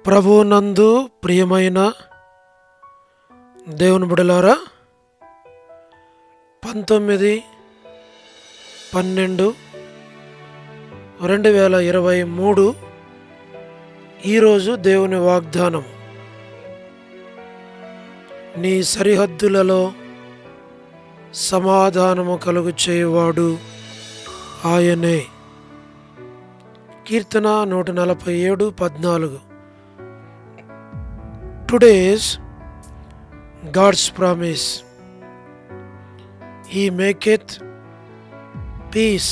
ప్రభువునందు ప్రియమైన దేవుని బిడ్డలారా, 19/12/2023 ఈరోజు దేవుని వాగ్దానం. నీ సరిహద్దులలో సమాధానము కలుగు చేయువాడు ఆయనే. కీర్తన 147:14. Today's God's promise. He maketh peace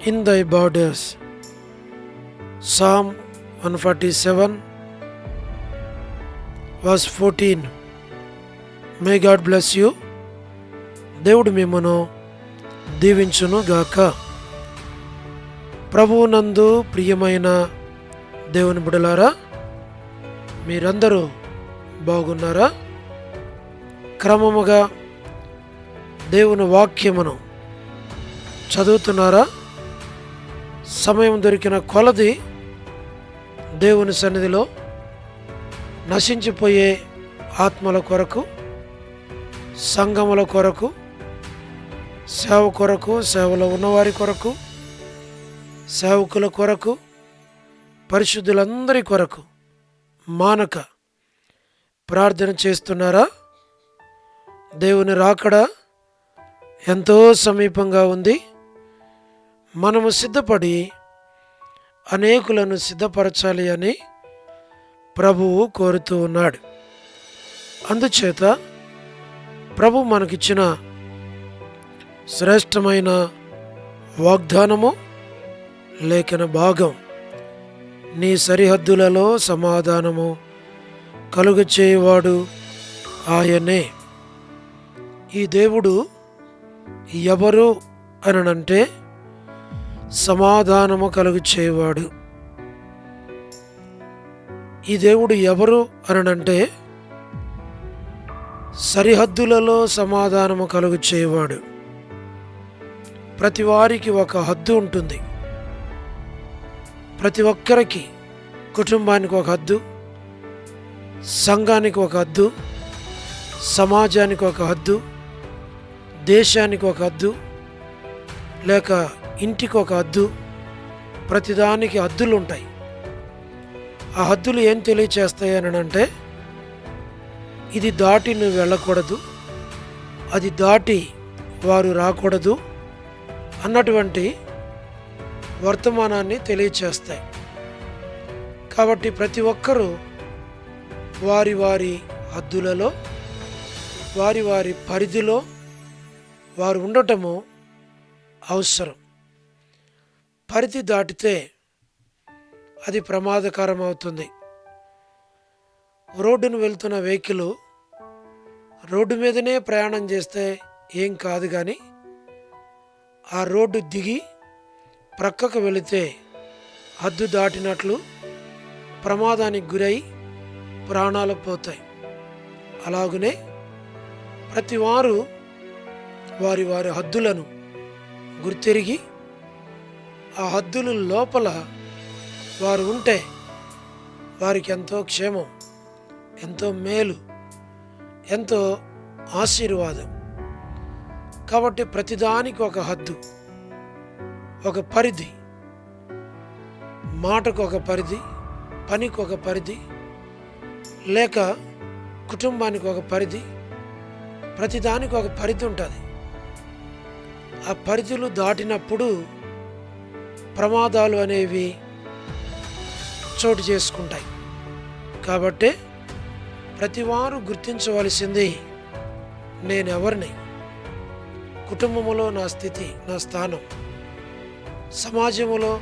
in thy borders. Psalm 147 verse 14. May God bless you. దేవుడు మిమ్మును దీవించును గాక. ప్రభువునందు ప్రియమైన దేవుని బిడ్డలారా, మీరందరూ బాగున్నారా? క్రమముగా దేవుని వాక్యమును చదువుతున్నారా? సమయం దొరికిన కొలది దేవుని సన్నిధిలో నశించిపోయే ఆత్మల కొరకు, సంఘముల కొరకు, సేవ కొరకు, సేవలో ఉన్నవారి కొరకు, సేవకుల కొరకు, పరిశుద్ధులందరి కొరకు మానక ప్రార్థన చేస్తున్నారా? దేవుని రాకడ ఎంతో సమీపంగా ఉంది. మనము సిద్ధపడి అనేకులను సిద్ధపరచాలి అని ప్రభువు కోరుతూ ఉన్నాడు. అందుచేత ప్రభు మనకిచ్చిన శ్రేష్టమైన వాగ్దానము, లేఖన భాగం, నీ సరిహద్దులలో సమాధానము కలుగ చేయువాడు ఆయనే. ఈ దేవుడు ఎవరు అనంటే సమాధానము కలుగు చేయువాడు. ఈ దేవుడు ఎవరు అనంటే సరిహద్దులలో సమాధానము కలుగు చేయువాడు. ప్రతి వారికి ఒక హద్దు ఉంటుంది. ప్రతి ఒక్కరికి, కుటుంబానికి ఒక హద్దు, సంఘానికి ఒక హద్దు, సమాజానికి ఒక హద్దు, దేశానికి ఒక హద్దు, లేక ఇంటికి ఒక హద్దు. ప్రతిదానికి హద్దులు ఉంటాయి. ఆ హద్దులు ఏం తెలియచేస్తాయి అంటే, ఇది దాటి నువ్వు వెళ్ళకూడదు, అది దాటి వారు రాకూడదు అన్నటువంటి వర్తమానాన్ని తెలియచేస్తాయి. కాబట్టి ప్రతి ఒక్కరూ వారి వారి హద్దులలో, వారి వారి పరిధిలో వారు ఉండటము అవసరం. పరిధి దాటితే అది ప్రమాదకరం అవుతుంది. రోడ్డును వెళ్తున్న వెహికల్ రోడ్డు మీదనే ప్రయాణం చేస్తే ఏం కాదు, కానీ ఆ రోడ్డు దిగి ప్రక్కకు వెళితే హద్దు దాటినట్లు ప్రమాదానికి గురై ప్రాణాలు పోతాయి. అలాగనే ప్రతి వారు వారి వారి హద్దులను గుర్తెరిగి ఆ హద్దుల లోపల వారు ఉంటే వారికి ఎంతో క్షేమం, ఎంతో మేలు, ఎంతో ఆశీర్వాదం. కాబట్టి ప్రతిదానికి ఒక హద్దు, ఒక పరిధి. మాటకు ఒక పరిధి, పనికి ఒక పరిధి, లేక కుటుంబానికి ఒక పరిధి. ప్రతిదానికి ఒక పరిధి ఉంటుంది. ఆ పరిధులు దాటినప్పుడు ప్రమాదాలు అనేవి చోటు చేసుకుంటాయి. కాబట్టి ప్రతివారు గుర్తించవలసింది, నేనెవరిని, కుటుంబములో నా స్థితి, నా స్థానం, సమాజములో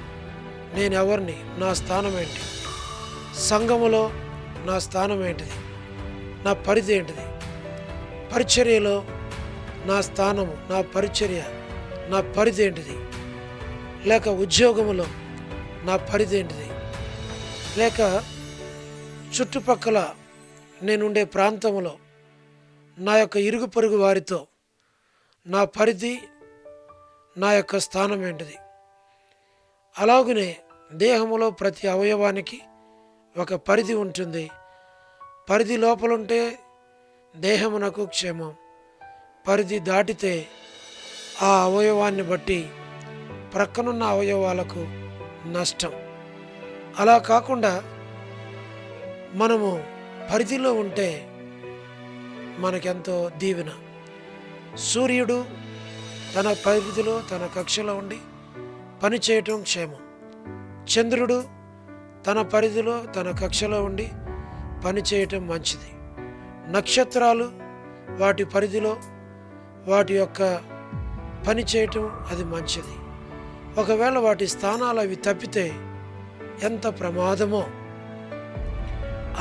నేనెవరిని, నా స్థానం ఏంటి, సంఘములో నా స్థానం ఏంటిది, నా పరిధి ఏంటిది, పరిచర్యలో నా స్థానము, నా పరిచర్య, నా పరిధి ఏంటిది, లేక ఉద్యోగములో నా పరిధి ఏంటిది, లేక చుట్టుపక్కల నేనుండే ప్రాంతంలో నా యొక్క ఇరుగు పొరుగు వారితో నా పరిధి, నా యొక్క స్థానం ఏంటిది. అలాగనే దేహములో ప్రతి అవయవానికి ఒక పరిధి ఉంటుంది. పరిధి లోపలుంటే దేహమునకు క్షేమం, పరిధి దాటితే ఆ అవయవాన్ని బట్టి ప్రక్కనున్న అవయవాలకు నష్టం. అలా కాకుండా మనము పరిధిలో ఉంటే మనకెంతో దీవెన. సూర్యుడు తన పరిధిలో తన కక్షలో ఉండి పనిచేయటం క్షేమం. చంద్రుడు తన పరిధిలో తన కక్షలో ఉండి పనిచేయటం మంచిది. నక్షత్రాలు వాటి పరిధిలో వాటి యొక్క పని చేయటం అది మంచిది. ఒకవేళ వాటి స్థానాలు అవి తప్పితే ఎంత ప్రమాదమో.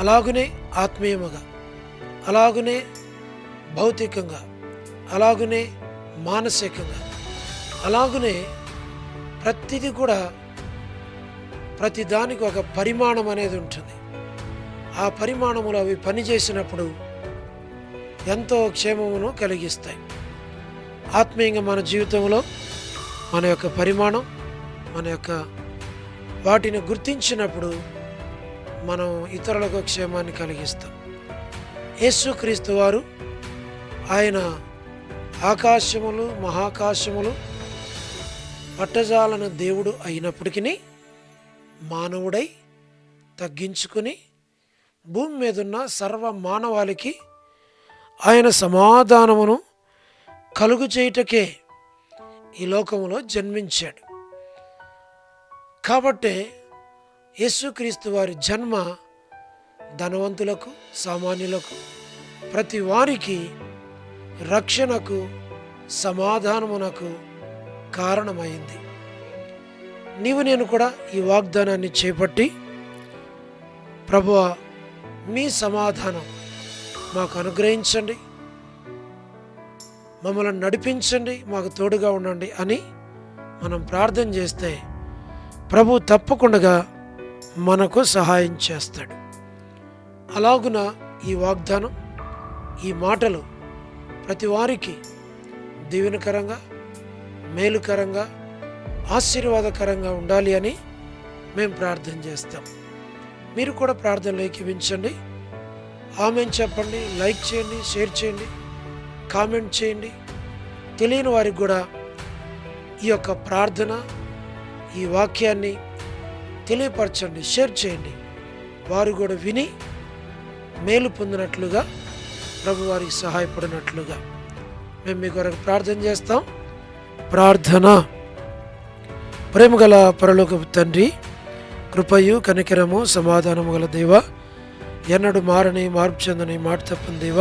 అలాగునే ఆత్మీయముగా, అలాగునే భౌతికంగా, అలాగునే మానసికంగా, అలాగునే ప్రతిదీ కూడా ప్రతి దానికి ఒక పరిమాణం అనేది ఉంటుంది. ఆ పరిమాణములు అవి పనిచేసినప్పుడు ఎంతో క్షేమమును కలిగిస్తాయి. ఆత్మీయంగా మన జీవితంలో మన యొక్క పరిమాణం, మన యొక్క వాటిని గుర్తించినప్పుడు మనం ఇతరులకు క్షేమాన్ని కలిగిస్తాం. యేసుక్రీస్తు వారు ఆయన ఆకాశములు మహాకాశములు పట్టజాలని దేవుడు అయినప్పటికీ మానవుడై తగ్గించుకుని భూమి మీదున్న సర్వ మానవాళికి ఆయన సమాధానమును కలుగు చేయుటకే ఈ లోకములో జన్మించాడు. కాబట్టే యేసుక్రీస్తు వారి జన్మ ధనవంతులకు, సామాన్యులకు, ప్రతి వారికి రక్షణకు, సమాధానమునకు కారణమైంది. నీవు నేను కూడా ఈ వాగ్దానాన్ని చేపట్టి, ప్రభువా మీ సమాధానం మాకు అనుగ్రహించండి, మమ్మల్ని నడిపించండి, మాకు తోడుగా ఉండండి అని మనం ప్రార్థన చేస్తే ప్రభు తప్పకుండా మనకు సహాయం చేస్తాడు. అలాగున ఈ వాగ్దానం, ఈ మాటలు ప్రతి వారికి దీవెనకరంగా, మేలుకరంగా, ఆశీర్వాదకరంగా ఉండాలి అని మేము ప్రార్థన చేస్తాం. మీరు కూడా ప్రార్థనలో ఏకీవించండి. ఆమేన్ చెప్పండి, లైక్ చేయండి, షేర్ చేయండి, కామెంట్ చేయండి. తెలియని వారికి కూడా ఈ యొక్క ప్రార్థన, ఈ వాక్యాన్ని తెలియపరచండి, షేర్ చేయండి. వారు కూడా విని మేలు పొందినట్లుగా, ప్రభు వారికి సహాయపడినట్లుగా మేము మీ కొరకు ప్రార్థన చేస్తాం. ప్రార్థన. ప్రేమగల పరలోకపు తండ్రి, కృపయు కనికరము సమాధానము గల దేవ, ఎన్నడు మారని మార్పు చెందని మాట తప్పని దేవ,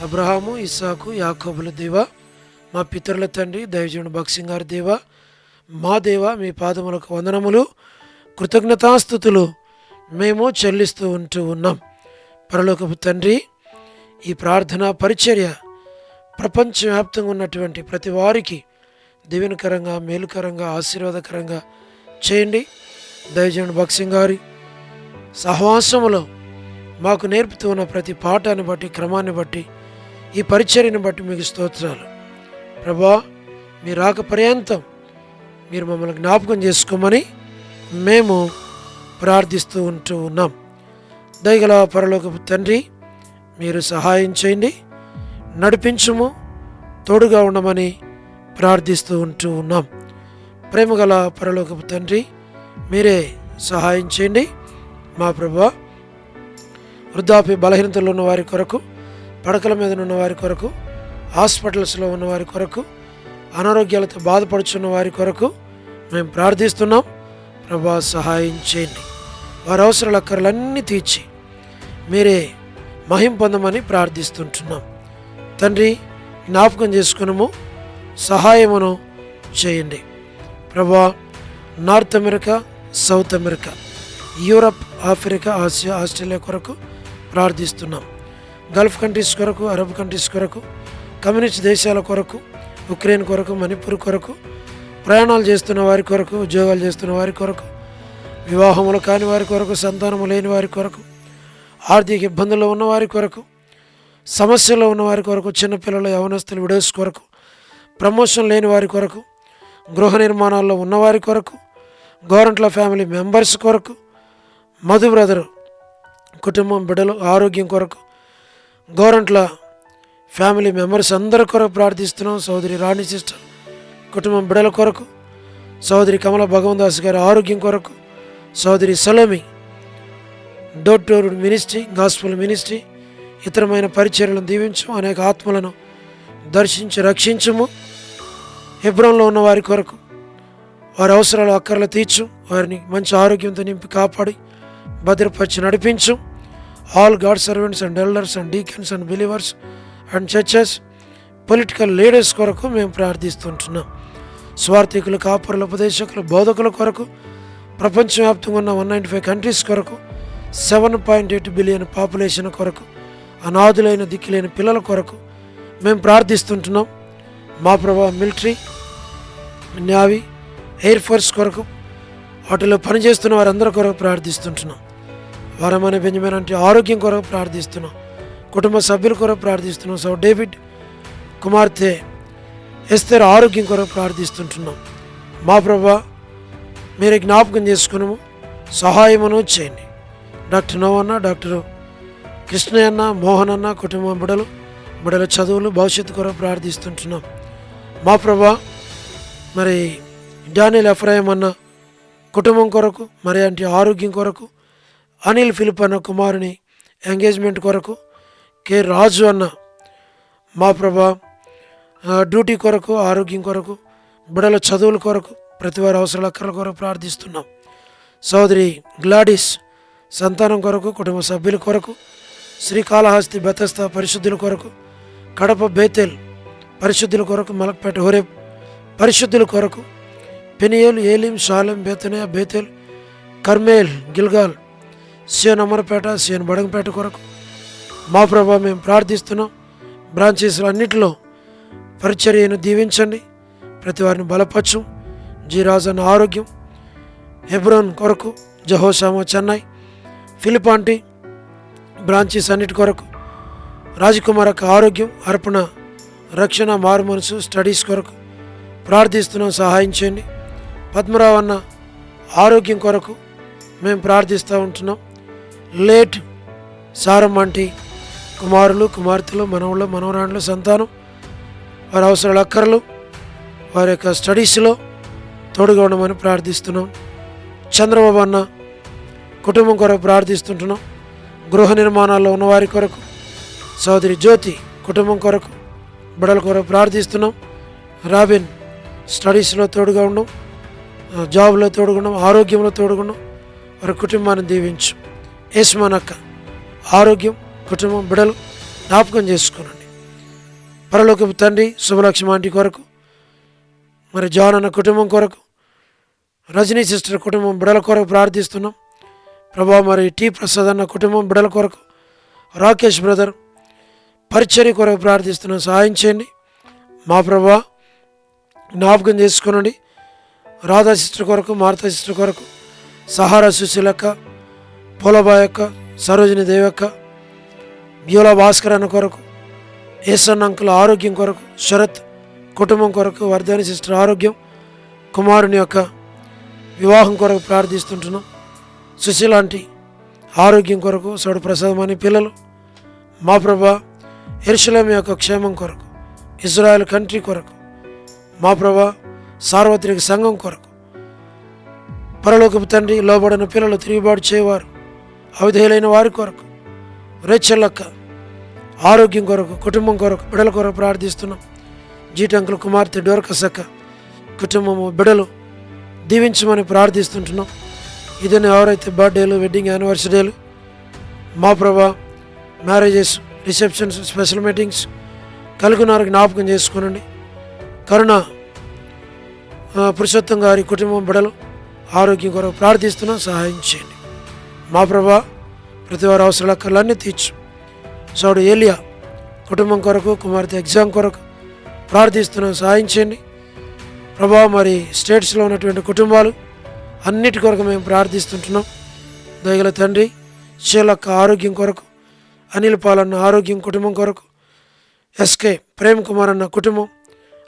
అబ్రహాము, ఇస్సాకు, యాకోబుల దేవ, మా పితరుల తండ్రి దైవజనుడు భక్సింగ్ గారి దేవ, మా దేవ, మీ పాదములకు వందనములు, కృతజ్ఞతాస్తుతులు మేము చెల్లిస్తూ ఉన్నాం. పరలోకపు తండ్రి, ఈ ప్రార్థన పరిచర్య ప్రపంచవ్యాప్తంగా ఉన్నటువంటి ప్రతి వారికి దీవెనకరంగా, మేలుకరంగా, ఆశీర్వాదకరంగా చేయండి. దైవజనుడు భక్సింగ్ గారి సహవాసములో మాకు నేర్పుతూ ఉన్న ప్రతి పాఠాన్ని బట్టి, క్రమాన్ని బట్టి, ఈ పరిచర్యను బట్టి మీకు స్తోత్రాలు. ప్రభా, మీ రాక పర్యంతం మీరు మమ్మల్ని జ్ఞాపకం చేసుకోమని మేము ప్రార్థిస్తూ ఉన్నాం. దయగల పరలోకపు తండ్రి, మీరు సహాయం చేయండి, నడిపించుము, తోడుగా ఉండమని ప్రార్థిస్తూ ఉన్నాం. ప్రేమగల పరలోకపు తండ్రి, మీరే సహాయం చేయండి. మా ప్రభువా, వృద్ధాప్య బలహీనతలో ఉన్న వారి కొరకు, పడకల మీద ఉన్న వారి కొరకు, హాస్పిటల్స్లో ఉన్న వారి కొరకు, అనారోగ్యాలతో బాధపడుచున్న వారి కొరకు మేము ప్రార్థిస్తున్నాం. ప్రభా, సహాయం చేయండి. వారి అవసరాల అక్కర్లన్నీ తీర్చి మీరే మహిమ పొందమని ప్రార్థిస్తుంటున్నాం. తండ్రి, జ్ఞాపకం చేసుకున్నాము, సహాయమును చేయండి. ప్రభా, north America, south America, Europe, Africa, Asia, Australia కొరకు ప్రార్థిస్తున్నాం. గల్ఫ్ కంట్రీస్ కొరకు, అరబ్ కంట్రీస్ కొరకు, కమ్యూనిస్ట్ దేశాల కొరకు, ఉక్రెయిన్ కొరకు, మణిపూర్ కొరకు, ప్రయాణాలు చేస్తున్న వారి కొరకు, ఉద్యోగాలు చేస్తున్న వారి కొరకు, వివాహములు కాని వారి కొరకు, సంతానము లేని వారి కొరకు, ఆర్థిక ఇబ్బందుల్లో ఉన్న వారి కొరకు, సమస్యల్లో ఉన్న వారి కొరకు, చిన్నపిల్లలు, యవనస్తులు, విడోస్ కొరకు, ప్రమోషన్ లేని వారి కొరకు, గృహ నిర్మాణాల్లో ఉన్నవారి కొరకు, గవర్నమెంట్ల ఫ్యామిలీ మెంబర్స్ కొరకు, మధు బ్రదరు కుటుంబం బిడ్డలు ఆరోగ్యం కొరకు, గోరంట్ల ఫ్యామిలీ మెంబర్స్ అందరి కొరకు ప్రార్థిస్తున్నాం. సోదరి రాణి సిస్టర్ కుటుంబం బిడ్డల కొరకు, సోదరి కమల భగవందాస్ గారి ఆరోగ్యం కొరకు, సోదరి Salome door to door ministry, gospel ministry, ఇతరమైన పరిచర్యలను దీవించము, అనేక ఆత్మలను దర్శించి రక్షించము. హెబ్రోన్లో ఉన్న వారి కొరకు, వారి అవసరాలు అక్కర్లు తీర్చు, వారిని మంచి ఆరోగ్యంతో నింపి కాపాడి భద్రపరిచి నడిపించు. All God servants and elders and deacons and believers and churches, political leaders కొరకు మేము ప్రార్థిస్తుంటున్నాం. స్వార్థికులు, కాపరులు, ఉపదేశకులు, బోధకుల కొరకు, ప్రపంచవ్యాప్తంగా ఉన్న 195 కంట్రీస్ కొరకు, 7.8 బిలియన్ పాపులేషన్ కొరకు, అనాథులైన దిక్కులేని పిల్లల కొరకు మేము ప్రార్థిస్తుంటున్నాం. మా ప్రభా మిలిటరీ, నేవీ, ఎయిర్ ఫోర్స్ కొరకు, వాటిలో పనిచేస్తున్న వారందరి కొరకు ప్రార్థిస్తుంటున్నాం. వరమనే బెంజమిన్ అంటే ఆరోగ్యం కొరకు ప్రార్థిస్తున్నాం. కుటుంబ సభ్యుల కొరకు ప్రార్థిస్తున్నాం. సో డేవిడ్ కుమార్తె ఎస్తేర్ ఆరోగ్యం కొరకు ప్రార్థిస్తుంటున్నాం. మా ప్రభా మీరే జ్ఞాపకం చేసుకున్నాము, సహాయమును చేయండి. డాక్టర్ నోవన్న, డాక్టర్ కృష్ణయ్య అన్న, మోహన్ అన్న కుటుంబం బిడల చదువులు, భవిష్యత్తు కొరకు ప్రార్థిస్తుంటున్నాం. మా ప్రభా మరి డానియల్ ఎఫ్రాయిం అన్న కుటుంబం కొరకు, మరి అంటే ఆరోగ్యం కొరకు, అనిల్ ఫిలిప్ అన్న కుమారుని ఎంగేజ్మెంట్ కొరకు, కె రాజు అన్న మా ప్రభా డ్యూటీ కొరకు, ఆరోగ్యం కొరకు, బిడల చదువుల కొరకు, ప్రతి వారి అవసరాల అక్కర్ల కొరకు ప్రార్థిస్తున్నాం. సోదరి గ్లాడిస్ సంతానం కొరకు, కుటుంబ సభ్యుల కొరకు, శ్రీకాళహస్తి బెతస్తా పరిశుద్ధుల కొరకు, కడప బేతేల్ పరిశుద్ధుల కొరకు, మలక్పేట హోరేబ్ పరిశుద్ధుల కొరకు, పెనియేల్, ఏలిం, షాలెం, బేతనియా, బేతేల్, కర్మేల్, గిల్గాల్, సియోన్ అమరపేట, సియోన్ బడంగపేట కొరకు మా ప్రభా మేము ప్రార్థిస్తున్నాం. బ్రాంచెస్లు అన్నిటిలో పరిచర్యను దీవించండి, ప్రతి వారిని బలపరచు. జి రాజన్న ఆరోగ్యం, హెబ్రోన్ కొరకు, జహోషామో చెన్నై, ఫిలిపాంటి బ్రాంచెస్ అన్నిటి కొరకు, రాజకుమార్ యొక్క ఆరోగ్యం, అర్పణ, రక్షణ, మారు మనసు, స్టడీస్ కొరకు ప్రార్థిస్తున్నాం, సహాయం చేయండి. పద్మరావు అన్న ఆరోగ్యం కొరకు మేము ప్రార్థిస్తూ ఉంటున్నాం. లేట్ సారం వంటి కుమారులు, కుమార్తెలు, మనవులు, మనవరాండ్లు సంతానం, వారి అవసరాల అక్కర్లు, వారి యొక్క స్టడీస్లో తోడుగా ఉండమని ప్రార్థిస్తున్నాం. చంద్రబాబు అన్న కుటుంబం కొరకు ప్రార్థిస్తుంటున్నాం. గృహ నిర్మాణాల్లో ఉన్నవారి కొరకు, సోదరి జ్యోతి కుటుంబం కొరకు, బిడల కొరకు ప్రార్థిస్తున్నాం. రాబిన్ స్టడీస్లో తోడుగా ఉండం, జాబ్లో తోడుగా ఉండం, ఆరోగ్యంలో తోడుగా ఉండం, వారి కుటుంబాన్ని దీవించు. యశ్మాన్ అక్క ఆరోగ్యం, కుటుంబం, బిడలు జ్ఞాపకం చేసుకోనండి. పరలోకపు తండ్రి శుభలక్ష్మి ఆంటీ కొరకు, మరి జాన్ అన్న కుటుంబం కొరకు, రజనీ సిస్టర్ కుటుంబం బిడల కొరకు ప్రార్థిస్తున్నాం. ప్రభా మరి టి ప్రసాద్ అన్న కుటుంబం బిడల కొరకు, రాకేష్ బ్రదర్ పరిచర్య కొరకు ప్రార్థిస్తున్నాం, సహాయం చేయండి. మా ప్రభా జ్ఞాపకం చేసుకోనండి. రాధా సిస్టర్ కొరకు, మారుతా సిస్టర్ కొరకు, సహారా సుశీలక్క, పోలబాయక్క, సరోజిని దేవక్క, బ్యూలా భాస్కర్ అన్న కొరకు, ఏసన్ అంకుల్ ఆరోగ్యం కొరకు, శరత్ కుటుంబం కొరకు, వర్ధని సిస్టర్ ఆరోగ్యం, కుమారుని యొక్క వివాహం కొరకు ప్రార్థిస్తుంటున్నాం. సుశీలాంటి ఆరోగ్యం కొరకు, సోడు ప్రసాదం అని పిల్లలు, మా ప్రభా యెరూషలేము యొక్క క్షేమం కొరకు, ఇజ్రాయెల్ కంట్రీ కొరకు, మా ప్రభా సార్వత్రిక సంఘం కొరకు, పరలోకపు తండ్రి లోబడిన పిల్లలు, తిరుగుబాటు చేయవారు, అవిధేయులైన వారి కొరకు, రేచెల్లక్క ఆరోగ్యం కొరకు, కుటుంబం కొరకు, బిడల కొరకు ప్రార్థిస్తున్నాం. జీటంకుల కుమార్తె డోర్కసక్క కుటుంబము, బిడలు దీవించమని ప్రార్థిస్తుంటున్నాం. ఇదని ఎవరైతే బర్త్డేలు, వెడ్డింగ్ యానివర్సరీలు, మా ప్రభా మ్యారేజెస్, రిసెప్షన్స్, స్పెషల్ మీటింగ్స్ కలుగునారు జ్ఞాపకం చేసుకునండి. కరుణ పురుషోత్తం గారి కుటుంబం, బిడలు ఆరోగ్యం కొరకు ప్రార్థిస్తున్నాం, సహాయం చేయండి. మా ప్రభా ప్రతి వారి అవసరాల అక్కర్లన్నీ తీర్చు. సోడు ఏలియా కుటుంబం కొరకు, కుమార్తె ఎగ్జామ్ కొరకు ప్రార్థిస్తున్నాం, సహాయం చేయండి. ప్రభా మరి స్టేట్స్లో ఉన్నటువంటి కుటుంబాలు అన్నిటి కొరకు మేము ప్రార్థిస్తుంటున్నాం. దయగల తండ్రి షేలక్క ఆరోగ్యం కొరకు, అనిల్ పాలన్న ఆరోగ్యం కుటుంబం కొరకు, ఎస్కే ప్రేమ్ కుమార్ అన్న కుటుంబం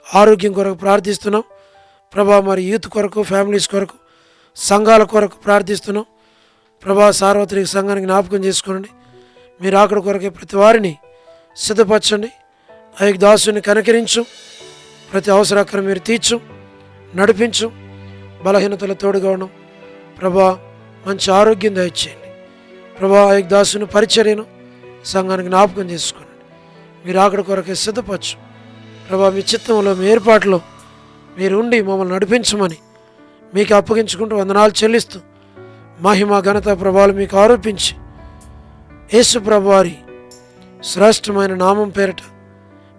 ఆరోగ్యం కొరకు ప్రార్థిస్తున్నాం. ప్రభా మరి యూత్ కొరకు, ఫ్యామిలీస్ కొరకు, సంఘాల కొరకు ప్రార్థిస్తున్నాం. ప్రభా సార్వత్రిక సంఘానికి జ్ఞాపకం చేసుకోండి. మీరు అక్కడ కొరకే ప్రతి వారిని సిద్ధపరచండి. అయ్యకు దాసుని కనికరించు, ప్రతి అవసరాకరం మీరు తీర్చు, నడిపించు. బలహీనతల తోడుగా ఉండడం ప్రభా, మంచి ఆరోగ్యం దయచేయండి ప్రభా. అయ్యకు దాసుని పరిచర్యను సంఘానికి జ్ఞాపకం చేసుకోండి. మీరు అక్కడ కొరకే సిద్ధపరచు ప్రభా. మీ చిత్తంలో మీ ఏర్పాటులో మీరు ఉండి మమ్మల్ని నడిపించమని మీకు అప్పగించుకుంటూ వందనాలు చెల్లిస్తూ మహిమ ఘనత ప్రభావాలు మీకు ఆరోపించి యేసు ప్రభువారి శ్రేష్టమైన నామం పేరిట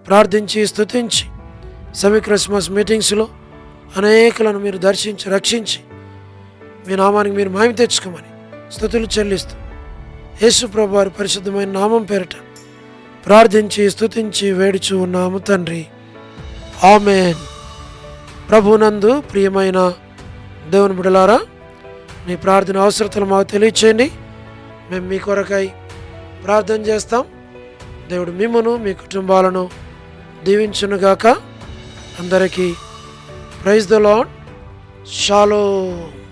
ప్రార్థించి స్తుతించి సెమీ క్రిస్మస్ మీటింగ్స్లో అనేకులను మీరు దర్శించి రక్షించి మీ నామానికి మీరు మహిమ తెచ్చుకోమని స్తుతులు చెల్లిస్తూ యేసు ప్రభువారి పరిశుద్ధమైన నామం పేరిట ప్రార్థించి స్తుతించి వేడుచు ఉన్నాము తండ్రి, ఆమేన్. ప్రభునందు ప్రియమైన దేవుని బిడ్డలారా, మీ ప్రార్థన అవసరతలు మాకు తెలియచేయండి. మేము మీ కొరకై ప్రార్థన చేస్తాం. దేవుడు మిమ్మును మీ కుటుంబాలను దీవించునుగాక. అందరికీ ప్రైజ్ ద లార్డ్. షాలోమ్.